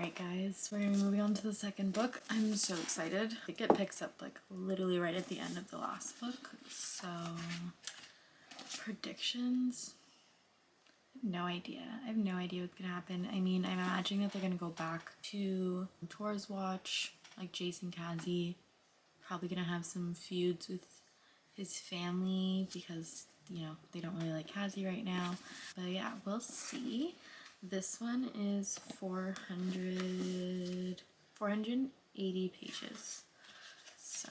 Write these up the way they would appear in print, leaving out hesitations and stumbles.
Alright guys, we're gonna be moving on to the second book. I'm so excited. I think it picks up like literally right at the end of the last book. So, predictions? I have no idea. I have no idea what's gonna happen. I mean, I'm imagining that they're gonna go back to Tor's Watch, like Jason Cassie. Probably gonna have some feuds with his family because, you know, they don't really like Cassie right now. But yeah, we'll see. This one is 480 pages. So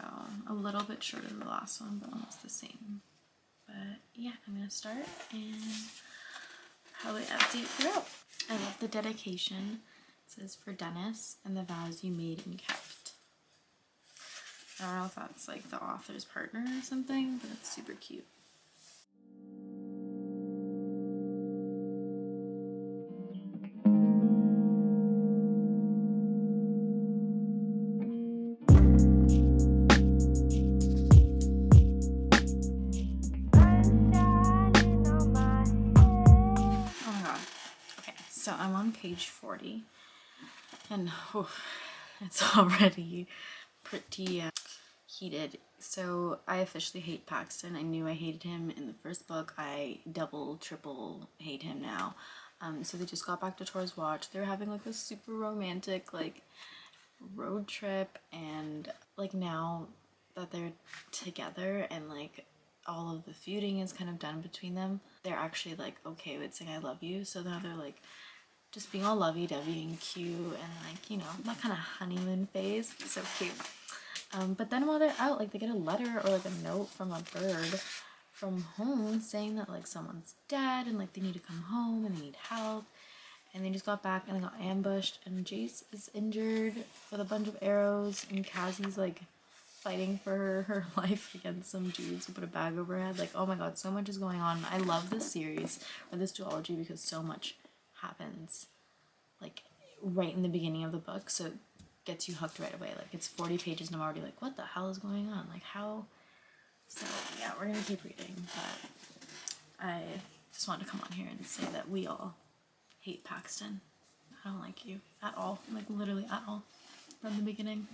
a little bit shorter than the last one, but almost the same. But yeah, I'm gonna start and probably update throughout. I love the dedication. It says, "For Dennis and the vows you made and kept." I don't know if that's like the author's partner or something, but it's super cute. So I'm on page 40 and it's already pretty heated. So I officially hate Paxton. I knew I hated him in the first book. I double, triple hate him now. So they just got back to Tor's Watch. They're having like a super romantic like road trip, and like now that they're together and like all of the feuding is kind of done between them, they're actually like okay with saying I love you. So now they're like just being all lovey-dovey and cute and like, you know, that kind of honeymoon phase. It's so cute. But then while they're out, like they get a letter or like a note from a bird from home saying that like someone's dead and like they need to come home and they need help. And they just got back and they got ambushed and Jace is injured with a bunch of arrows and Cassie's like fighting for her life against some dudes who put a bag over her head. Like, oh my god, so much is going on. I love this series or this duology because so much happens like right in the beginning of the book, so it gets you hooked right away. Like it's 40 pages and I'm already like, what the hell is going on? Like how? So yeah, we're gonna keep reading, but I just wanted to come on here and say that we all hate Paxton. I don't like you at all, like literally at all from the beginning.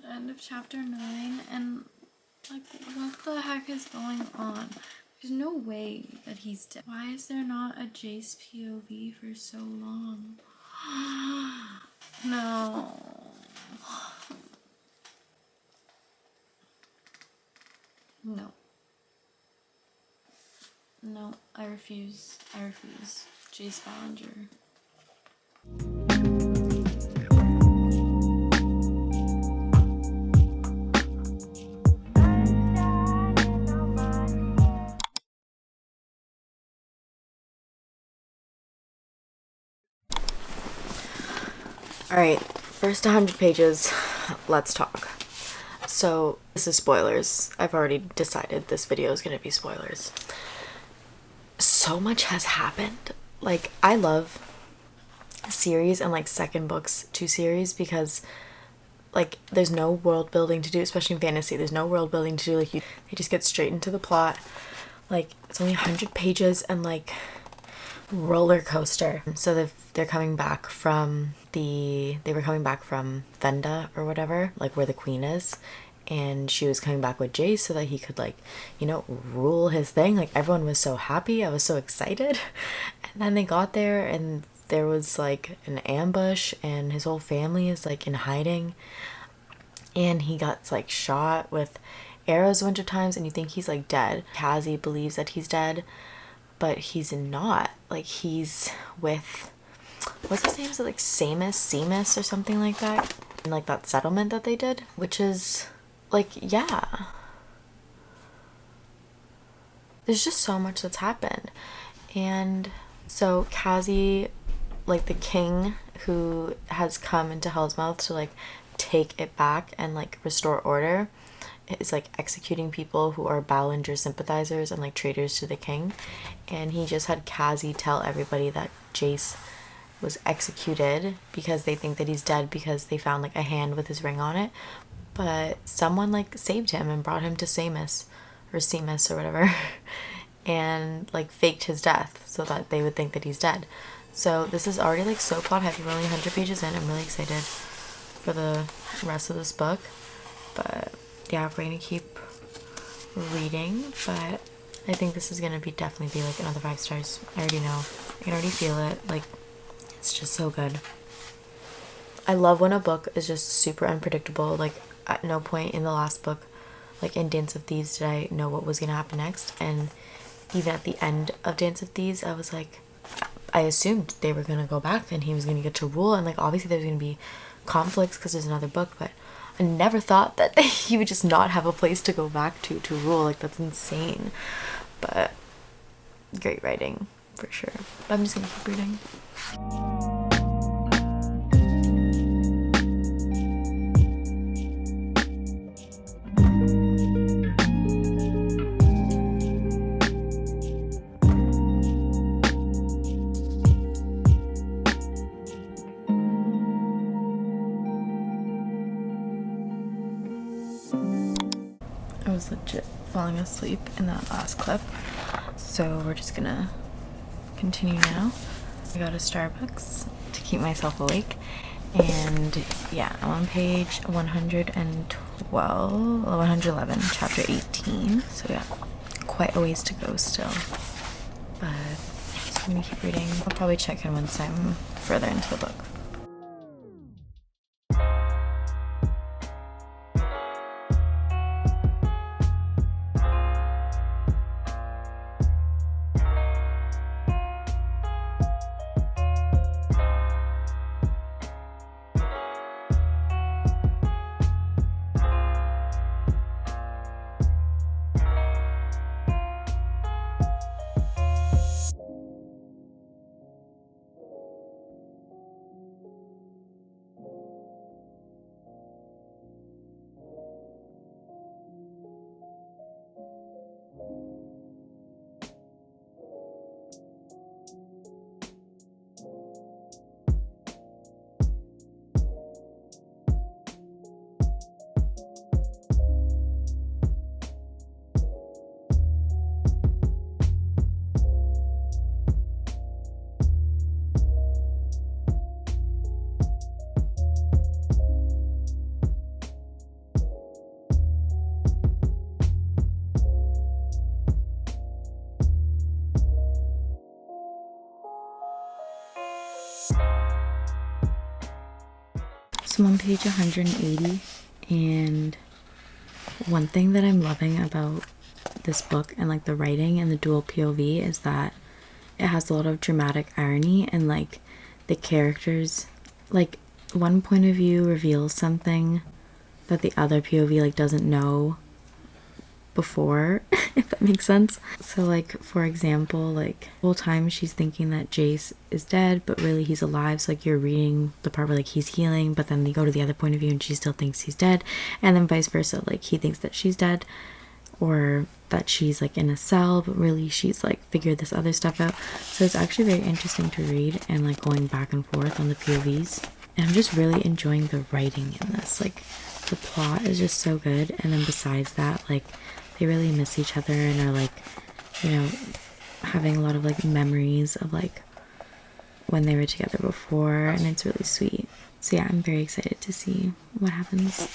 End of chapter 9 and like what the heck is going on? There's no way that he's dead. Why is there not a Jace POV for so long? No. No. No, I refuse. I refuse. Jace Ballinger. Alright, first 100 pages, let's talk. So, this is spoilers. I've already decided this video is going to be spoilers. So much has happened. Like, I love series and like second books to series because like there's no world building to do, especially in fantasy. There's no world building to do. Like they just get straight into the plot. Like it's only 100 pages and like roller coaster. So they're coming back from they were coming back from Venda or whatever, like where the queen is, and she was coming back with Jace so that he could like, you know, rule his thing. Like everyone was so happy. I was so excited. And then they got there and there was like an ambush and his whole family is like in hiding. and he gets like shot with arrows a bunch of times, and you think he's like dead. Kazi believes that he's dead, but he's not. Like, he's with, what's his name? Is it like Seamus or something like that? And like that settlement that they did, which is like, yeah, there's just so much that's happened. And so Kazi, like the king who has come into Hell's Mouth to like take it back and like restore order, is like executing people who are Ballinger sympathizers and like traitors to the king. And he just had Kazi tell everybody that Jace was executed because they think that he's dead because they found like a hand with his ring on it. But someone like saved him and brought him to Seamus or whatever and like faked his death so that they would think that he's dead. So this is already like so plot heavy. We're only 100 pages in. I'm really excited for the rest of this book. But yeah, we're gonna keep reading. But I think this is gonna definitely be like another 5 stars. I already know. I can already feel it. Like, it's just so good. I love when a book is just super unpredictable. Like, at no point in the last book, like in Dance of Thieves, did I know what was gonna happen next. And even at the end of Dance of Thieves, I was like, I assumed they were gonna go back and he was gonna get to rule, and like obviously there's gonna be conflicts because there's another book, but I never thought that he would just not have a place to go back to rule. Like, that's insane. But great writing for sure. But I'm just gonna keep reading. I was legit falling asleep in that last clip, so we're just gonna continue now. I got a Starbucks to keep myself awake, and yeah, I'm on page 111, chapter 18, so yeah, quite a ways to go still, but I'm gonna keep reading. I'll probably check in once I'm further into the book. So I'm on page 180, and one thing that I'm loving about this book and like the writing and the dual POV is that it has a lot of dramatic irony, and like the characters, like one point of view reveals something that the other POV like doesn't know before, if that makes sense. So like, for example, like the whole time she's thinking that Jace is dead, but really he's alive. So like, you're reading the part where like he's healing, but then they go to the other point of view and she still thinks he's dead, and then vice versa. Like, he thinks that she's dead, or that she's like in a cell, but really she's like figured this other stuff out. So it's actually very interesting to read, and like going back and forth on the POVs. And I'm just really enjoying the writing in this. Like, the plot is just so good, and then besides that, like, they really miss each other and are like, you know, having a lot of like memories of like when they were together before, and it's really sweet. So yeah, I'm very excited to see what happens.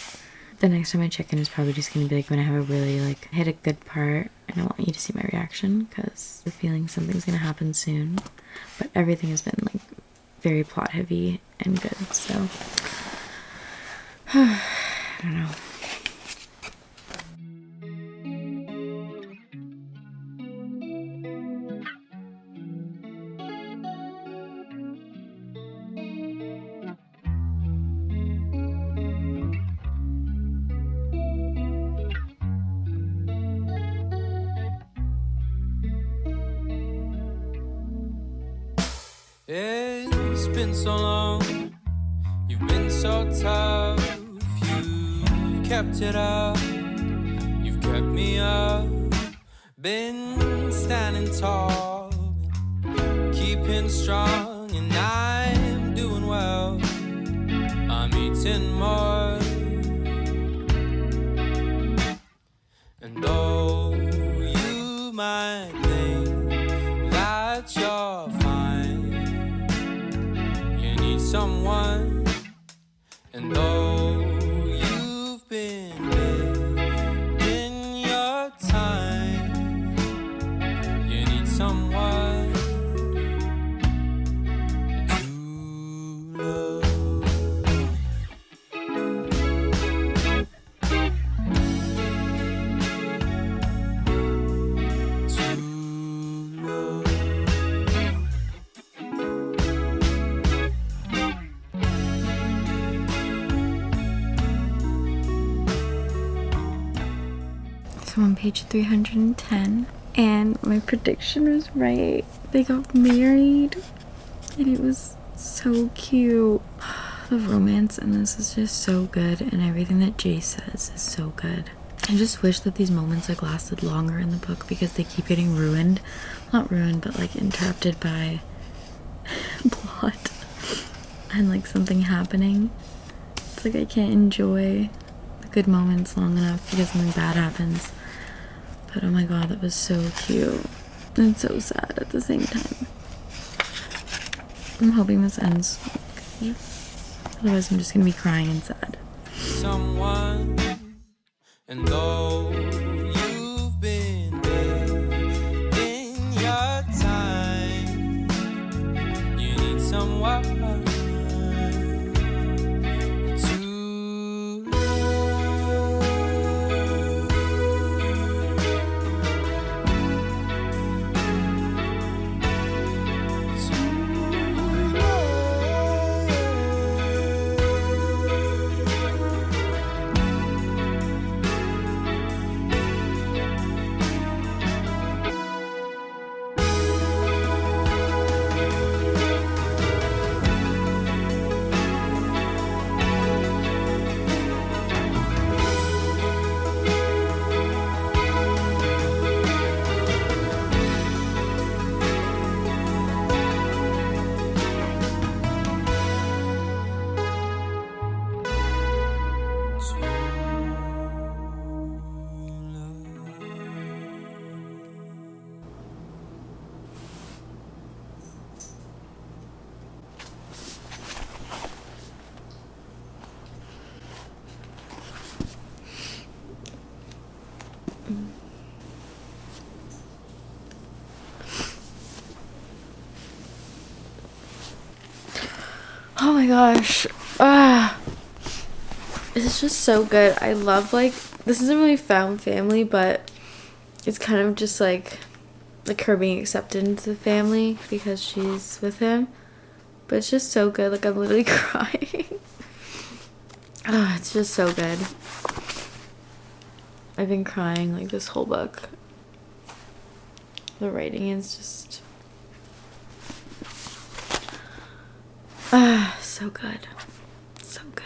The next time I check in is probably just gonna be like when I have a really like hit a good part, and I want you to see my reaction because the feeling something's gonna happen soon. But everything has been like very plot heavy and good, so I don't know. It's been so long, you've been so tough, you've kept it up, you've kept me up, been standing tall, keeping strong, and I'm doing well, I'm eating more, and though you might think that you're someone, and though you've been in your time, you need someone to love. So I'm on page 310, and my prediction was right. They got married, and it was so cute. The romance in this is just so good, and everything that Jay says is so good. I just wish that these moments like lasted longer in the book because they keep getting ruined. Not ruined, but like interrupted by plot and like something happening. It's like I can't enjoy the good moments long enough because something bad happens. But oh my god, that was so cute and so sad at the same time. I'm hoping this ends. Otherwise I'm just gonna be crying and sad. Someone, and though you've been in your time, you need someone to love. Oh my gosh. It's just so good. I love, like, this isn't really found family, but it's kind of just like her being accepted into the family because she's with him. But it's just so good. Like, I'm literally crying. It's just so good. I've been crying like this whole book. The writing is just so good. So good.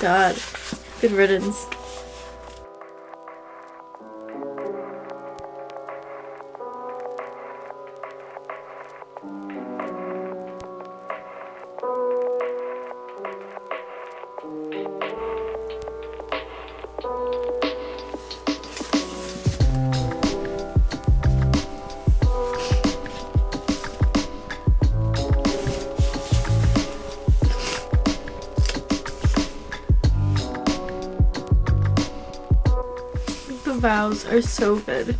god. Good riddance. The vows are so good.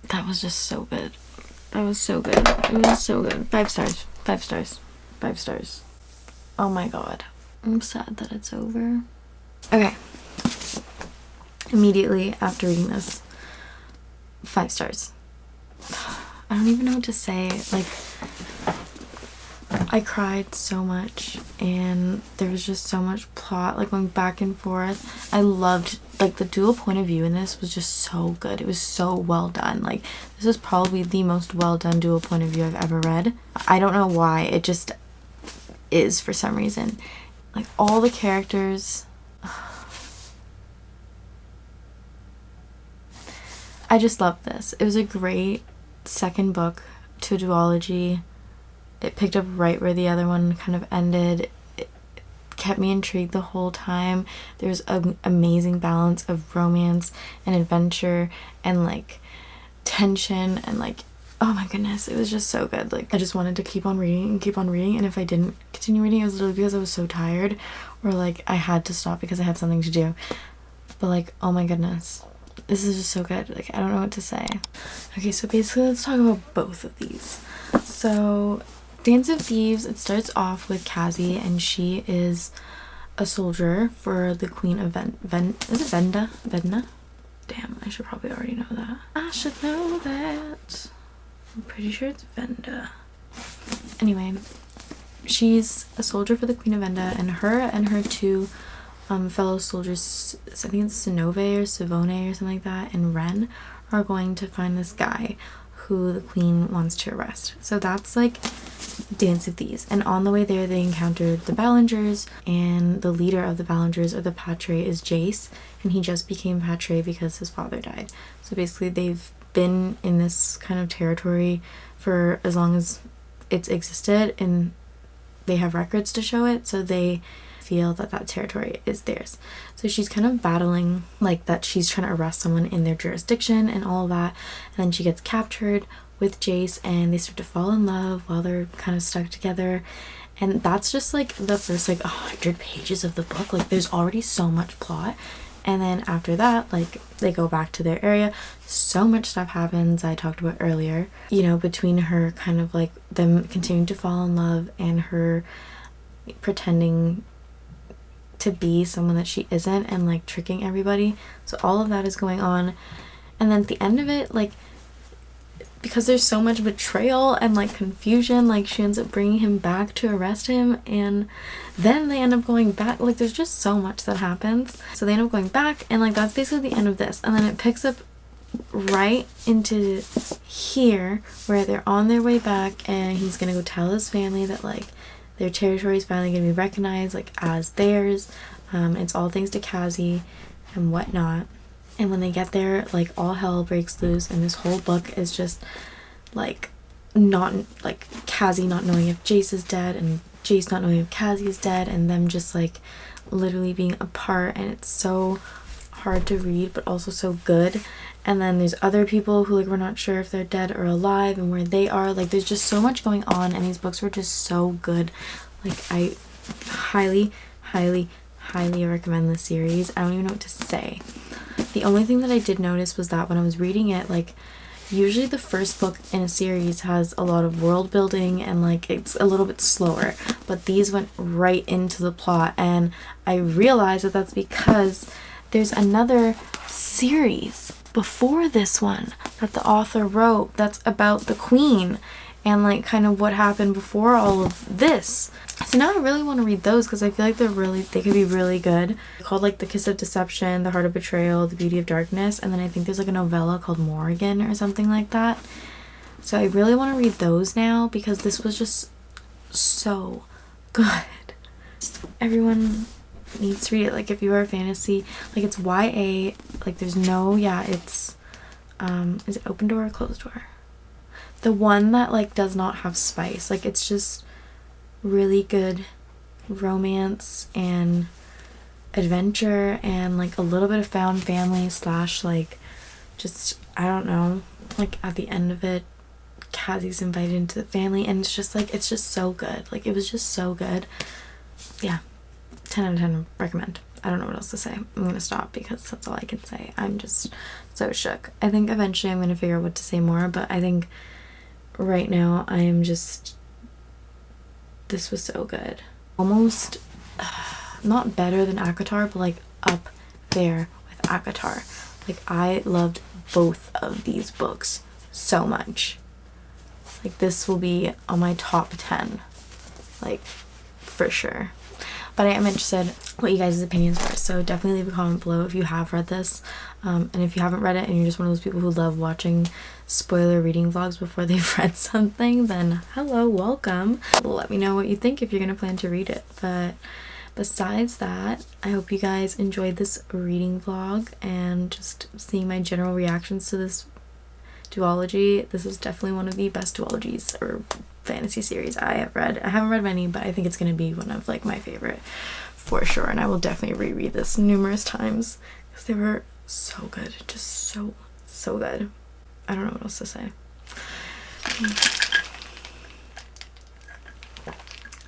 That was just so good. That was so good. It was so good. 5 stars. 5 stars. 5 stars. Oh my god. I'm sad that it's over. Okay. Immediately after reading this, 5 stars. I don't even know what to say. Like, I cried so much, and there was just so much plot, like, going back and forth. I loved, like, the dual point of view in this was just so good. It was so well done. Like, this is probably the most well done dual point of view I've ever read. I don't know why, it just is for some reason. Like, all the characters, I just loved this. It was a great second book to a duology. It picked up right where the other one kind of ended. It kept me intrigued the whole time. There was an amazing balance of romance and adventure and, like, tension and, like, oh my goodness, it was just so good. Like, I just wanted to keep on reading and keep on reading, and if I didn't continue reading, it was literally because I was so tired, or, like, I had to stop because I had something to do. But, like, oh my goodness, this is just so good. Like, I don't know what to say. Okay, so basically let's talk about both of these. So Dance of Thieves, it starts off with Cassie, and she is a soldier for the Queen of is it Venda? Vedna? Damn, I should probably already know that. I should know that. I'm pretty sure it's Venda. Anyway, she's a soldier for the Queen of Venda, and her two fellow soldiers, I think it's Sinove or Savone or something like that, and Ren, are going to find this guy who the queen wants to arrest. So that's, like, Dance of Thieves. And on the way there, they encountered the Ballingers, and the leader of the Ballingers, or the Patre, is Jace, and he just became Patre because his father died. So basically they've been in this kind of territory for as long as it's existed, and they have records to show it, so they feel that that territory is theirs. So she's kind of battling, like, that she's trying to arrest someone in their jurisdiction and all that, and then she gets captured with Jace, and they start to fall in love while they're kind of stuck together. And that's just, like, the first, like, 100 pages of the book. Like, there's already so much plot, and then after that, like, they go back to their area. So much stuff happens, I talked about earlier, you know, between her kind of, like, them continuing to fall in love and her pretending to be someone that she isn't and, like, tricking everybody. So all of that is going on, and then at the end of it, like, because there's so much betrayal and, like, confusion, like, she ends up bringing him back to arrest him, and then they end up going back. Like, there's just so much that happens, so they end up going back, and, like, that's basically the end of this. And then it picks up right into here where they're on their way back, and he's gonna go tell his family that, like, their territory is finally going to be recognized, like, as theirs. It's all thanks to Cassie and whatnot. And when they get there, like, all hell breaks loose, and this whole book is just, like, not, like, Cassie not knowing if Jace is dead, and Jace not knowing if Cassie is dead, and them just, like, literally being apart, and it's so hard to read, but also so good. And then there's other people who, like, we're not sure if they're dead or alive and where they are. Like, there's just so much going on, and these books were just so good. Like, I highly, highly, highly recommend this series. I don't even know what to say. The only thing that I did notice was that when I was reading it, like, usually the first book in a series has a lot of world building and like it's a little bit slower, but these went right into the plot, and I realized that that's because there's another series before this one that the author wrote that's about the queen and like kind of what happened before all of this. So now I really want to read those because I feel like they could be really good. They're called like The Kiss of Deception, The Heart of Betrayal, The Beauty of Darkness, and then I think there's like a novella called Morrigan or something like that. So I really want to read those now because this was just so good. Everyone needs to read it. Like if you are a fantasy, like it's YA, like there's no, it's is it open door or closed door? The one that like does not have spice. Like it's just really good romance and adventure and like a little bit of found family / like just, I don't know, like at the end of it Cassie's invited into the family and it's just like, it's just so good. Like it was just so good. Yeah, 10 out of 10 recommend. I don't know what else to say. I'm gonna stop because that's all I can say. I'm just so shook. I think eventually I'm gonna figure out what to say more, but I think right now I am just, this was so good. Almost not better than ACOTAR, but like up there with ACOTAR. Like I loved both of these books so much. Like this will be on my top 10, like for sure. But I am interested what you guys' opinions were, so definitely leave a comment below if you have read this. And if you haven't read it and you're just one of those people who love watching spoiler reading vlogs before they've read something, then hello, welcome. Let me know what you think if you're gonna plan to read it. But besides that, I hope you guys enjoyed this reading vlog and just seeing my general reactions to this duology. This is definitely one of the best duologies or fantasy series I have read. I haven't read many, but I think it's gonna be one of like my favorite for sure, and I will definitely reread this numerous times because they were so good, just so good. I don't know what else to say.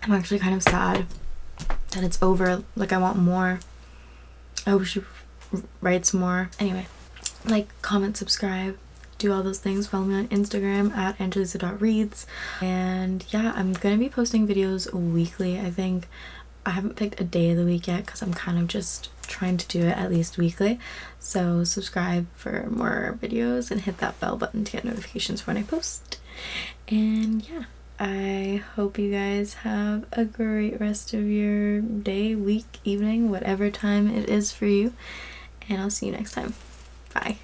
I'm actually kind of sad that it's over. Like I want more. I hope she writes more. Anyway, like, comment, subscribe, do all those things. Follow me on Instagram at angelisa.reads. And yeah, I'm gonna be posting videos weekly. I think I haven't picked a day of the week yet because I'm kind of just trying to do it at least weekly. So subscribe for more videos and hit that bell button to get notifications when I post. And yeah, I hope you guys have a great rest of your day, week, evening, whatever time it is for you. And I'll see you next time. Bye.